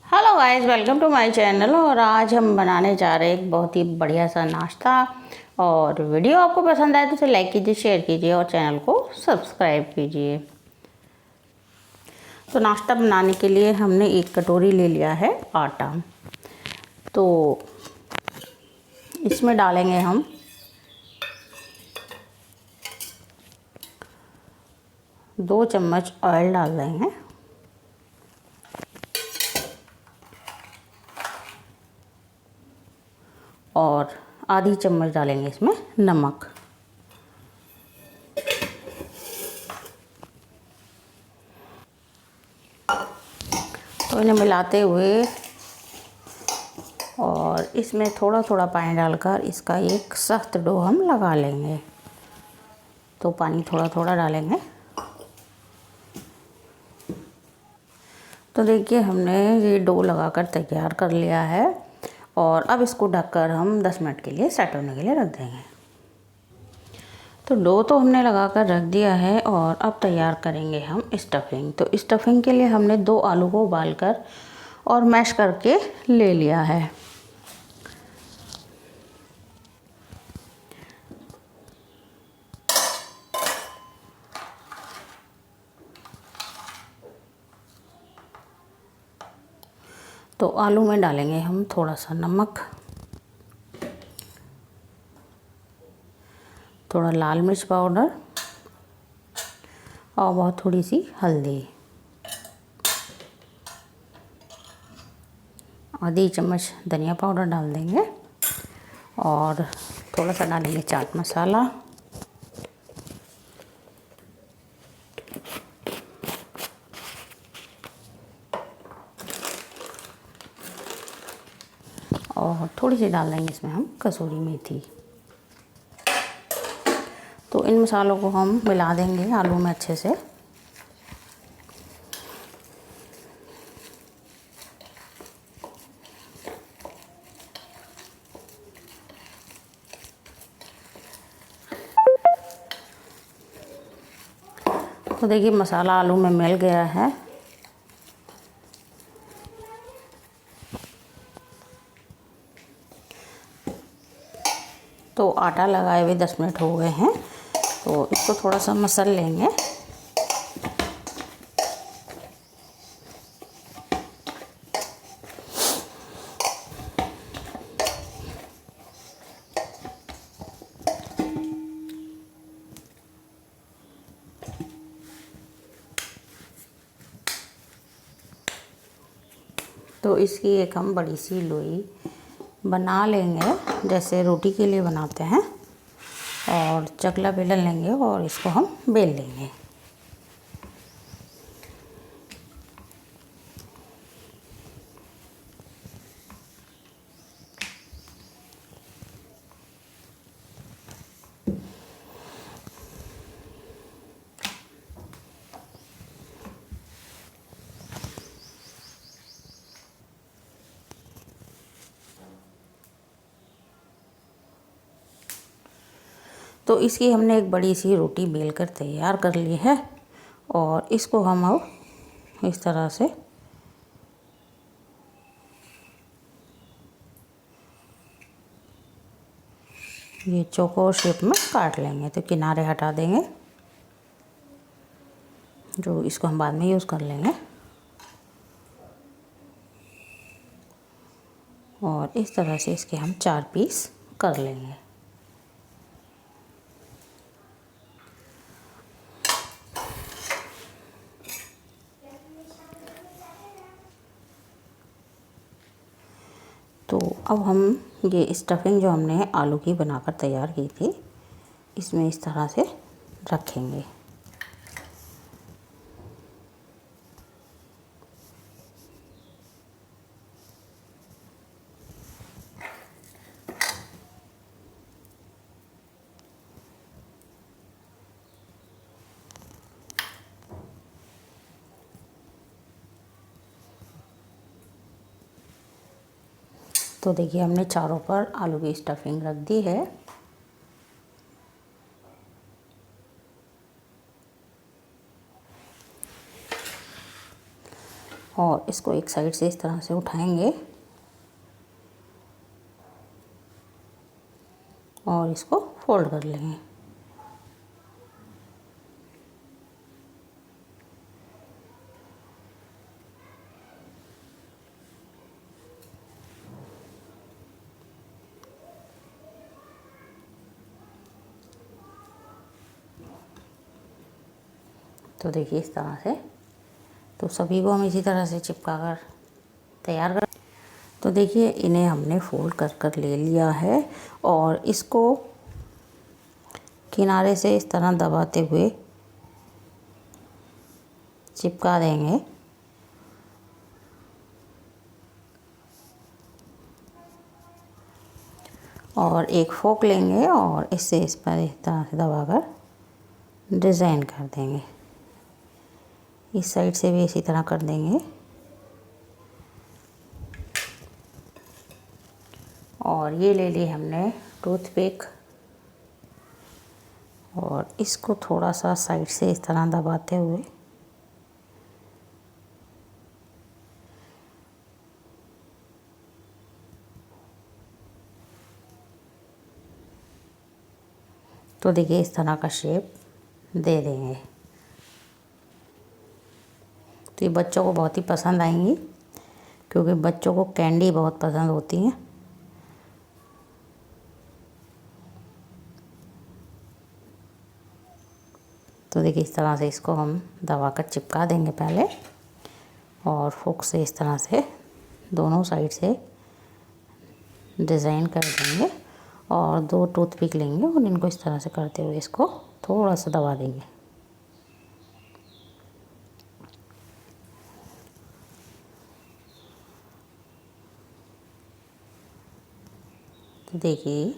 Hello guys, welcome to my channel. और आज हम बनाने जा रहे हैं एक बहुत ही बढ़िया सा नाश्ता। और वीडियो आपको पसंद आए तो इसे लाइक कीजिए, शेयर कीजिए और चैनल को सब्सक्राइब कीजिए। तो नाश्ता बनाने के लिए हमने एक कटोरी ले लिया है आटा। तो इसमें डालेंगे हम 2 चम्मच ऑयल डाल देंगे। और आधी चम्मच डालेंगे इसमें नमक। तो इन्हें मिलाते हुए और इसमें थोड़ा थोड़ा पानी डालकर इसका एक सख्त डो हम लगा लेंगे। तो पानी थोड़ा थोड़ा डालेंगे। तो देखिए हमने ये डो लगाकर तैयार कर लिया है। और अब इसको ढककर हम 10 मिनट के लिए सेट होने के लिए रख देंगे। तो डो तो हमने लगाकर रख दिया है और अब तैयार करेंगे हम स्टफिंग। तो स्टफिंग के लिए हमने 2 आलू को उबालकर और मैश करके ले लिया है। तो आलू में डालेंगे हम थोड़ा सा नमक, थोड़ा लाल मिर्च पाउडर और बहुत थोड़ी सी हल्दी, आधी चम्मच धनिया पाउडर डाल देंगे और थोड़ा सा डालेंगे चाट मसाला और थोड़ी सी डाल देंगे इसमें हम कसूरी मेथी। तो इन मसालों को हम मिला देंगे आलू में अच्छे से। तो देखिए मसाला आलू में मिल गया है। तो आटा लगाए हुए 10 मिनट हो गए हैं। तो इसको थोड़ा सा मसल लेंगे। तो इसकी एक हम बड़ी सी लोई बना लेंगे, जैसे रोटी के लिए बनाते हैं। और चकला बेलन लेंगे और इसको हम बेल लेंगे। तो इसकी हमने एक बड़ी सी रोटी बेल कर तैयार कर ली है। और इसको हम अब इस तरह से ये चौकोर शेप में काट लेंगे। तो किनारे हटा देंगे, जो इसको हम बाद में यूज़ कर लेंगे। और इस तरह से इसके हम 4 पीस कर लेंगे। तो अब हम ये स्टफिंग जो हमने आलू की बनाकर तैयार की थी, इसमें इस तरह से रखेंगे। तो देखिए हमने चारों पर आलू की स्टफिंग रख दी है। और इसको एक साइड से इस तरह से उठाएंगे और इसको फोल्ड कर लेंगे। तो देखिए इस तरह से, तो सभी को हम इसी तरह से चिपका कर तैयार कर। तो देखिए इन्हें हमने फोल्ड कर कर ले लिया है और इसको किनारे से इस तरह दबाते हुए चिपका देंगे। और एक फोक लेंगे और इससे इस पर इस तरह से दबाकर डिज़ाइन कर देंगे। इस साइड से भी इसी तरह कर देंगे और ये ले ली हमने टूथपिक और इसको थोड़ा सा साइड से इस तरह दबाते हुए तो देखिए इस तरह का शेप दे देंगे। तो ये बच्चों को बहुत ही पसंद आएंगी क्योंकि बच्चों को कैंडी बहुत पसंद होती है। तो देखिए इस तरह से इसको हम दबाकर चिपका देंगे पहले और फोक से इस तरह से दोनों साइड से डिज़ाइन कर देंगे और 2 टूथपिक लेंगे और इनको इस तरह से करते हुए इसको थोड़ा सा दबा देंगे। तो देखिए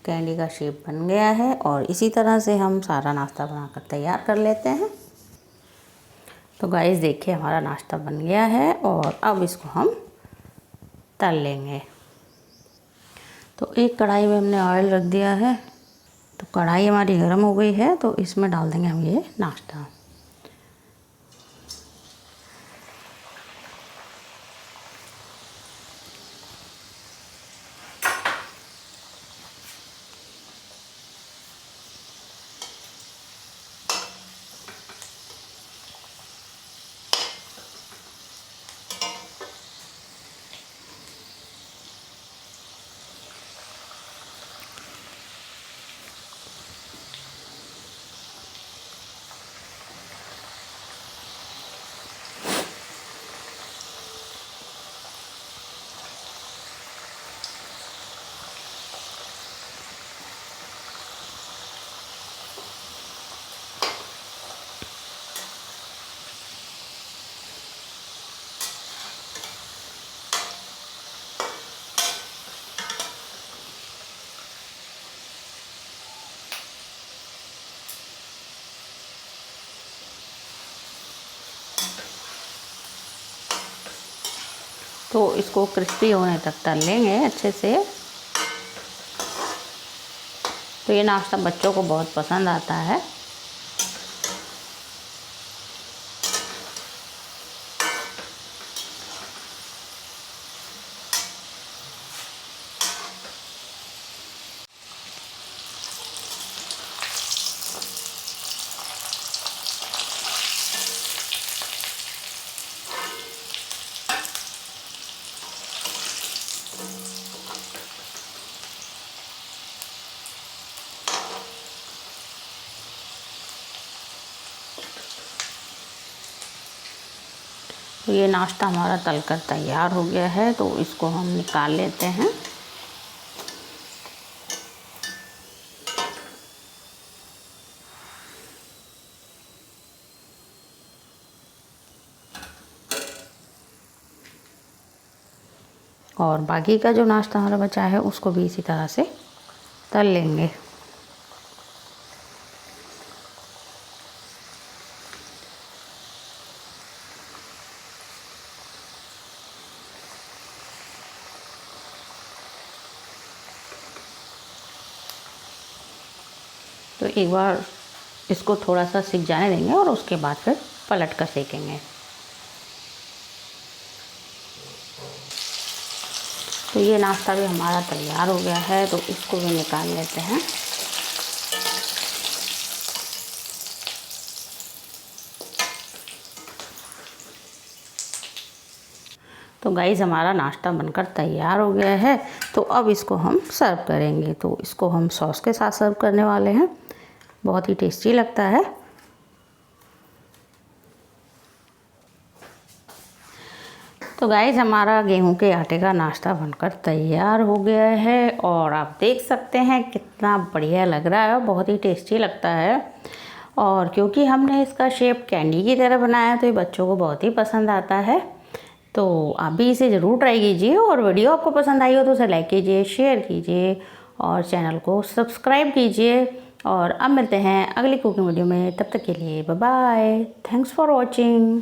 कैंडी का शेप बन गया है और इसी तरह से हम सारा नाश्ता बनाकर तैयार कर लेते हैं। तो गाइस देखिए हमारा नाश्ता बन गया है और अब इसको हम तल लेंगे। तो एक कढ़ाई में हमने ऑयल रख दिया है। तो कढ़ाई हमारी गर्म हो गई है तो इसमें डाल देंगे हम ये नाश्ता। तो इसको क्रिस्पी होने तक तल लेंगे अच्छे से। तो ये नाश्ता बच्चों को बहुत पसंद आता है। तो ये नाश्ता हमारा तलकर तैयार हो गया है तो इसको हम निकाल लेते हैं। और बाकी का जो नाश्ता हमारा बचा है उसको भी इसी तरह से तल लेंगे। तो एक बार इसको थोड़ा सा सिक जाने देंगे और उसके बाद फिर पलट कर सेकेंगे। तो ये नाश्ता भी हमारा तैयार हो गया है, तो इसको भी निकाल लेते हैं। तो गाइस हमारा नाश्ता बनकर तैयार हो गया है। तो अब इसको हम सर्व करेंगे। तो इसको हम सॉस के साथ सर्व करने वाले हैं। बहुत ही टेस्टी लगता है। तो गाइस हमारा गेहूं के आटे का नाश्ता बनकर तैयार हो गया है और आप देख सकते हैं कितना बढ़िया लग रहा है, बहुत ही टेस्टी लगता है। और क्योंकि हमने इसका शेप कैंडी की तरह बनाया है तो ये बच्चों को बहुत ही पसंद आता है। तो आप भी इसे ज़रूर ट्राई कीजिए और वीडियो आपको पसंद आई हो तो उसे लाइक कीजिए, शेयर कीजिए और चैनल को सब्सक्राइब कीजिए। और अब मिलते हैं अगली कुकिंग वीडियो में, तब तक के लिए bye bye. Thanks for watching.